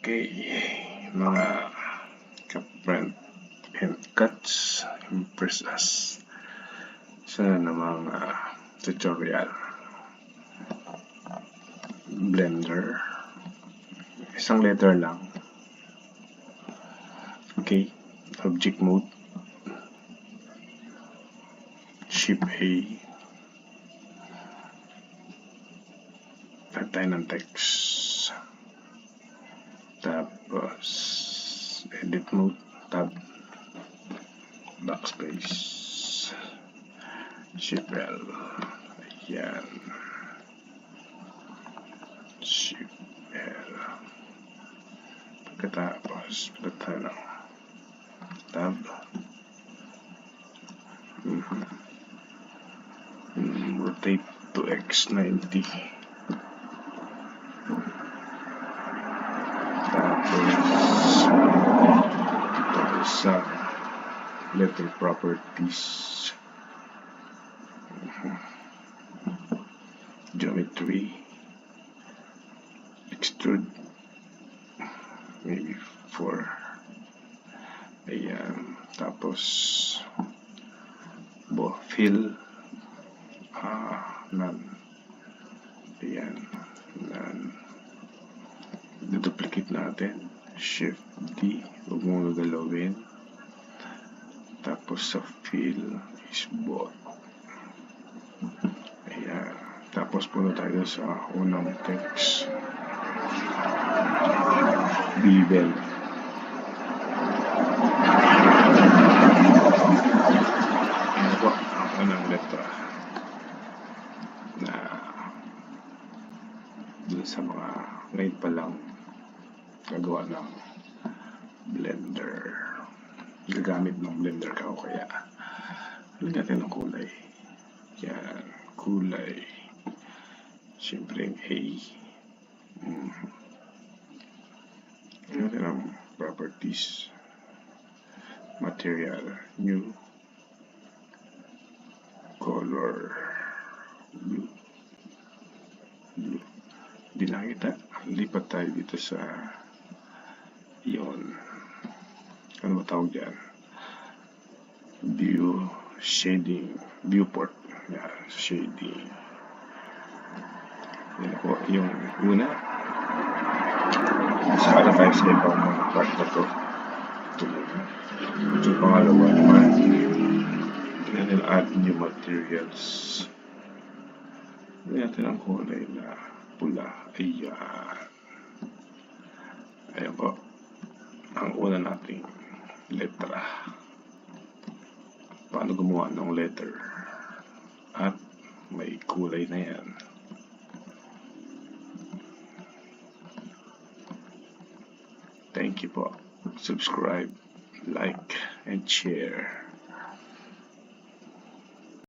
Okay, mga ka-print and cuts, Impressus. Isa na namang tutorial. Blender. Isang letter lang. Okay, object mode. Shift A. Type tayo ng text. Tapos edit mode, tab, backspace, shift L, ayan, shift L. Pagkatapos pilit tayo ng tab, rotate to X90. Tapos sa letter properties, geometry, extrude, maybe 4, ayan. Tapos fill, none, ayan, none. Duplicate natin, shift D, huwag mong gagalawin. Tapos sa fill is both, ayan. Tapos punta tayo sa unang text, bevel. Ano po ang unang letra na dun sa mga ngayon pa lang gagawa ng blender, gagamit ng blender ka o kaya lagyan natin ng kulay. Yan, kulay, siyempre yung A. Lagyan natin ng properties, material, new, color, blue. Di nakita, lipat tayo dito sa yon, ano ba tawag dyan, view, shading, viewport, yan, shading. Yan po yung una. Saka na tayo sa ibang mga part na to. Ito muna. Yung pangalawa naman, natin add new materials. Lagyan natin ang kulay na pula. Ayan. Ayan po ang una nating letra. Paano gumawa ng letter at may kulay na yan. Thank you po. Subscribe, like, and share.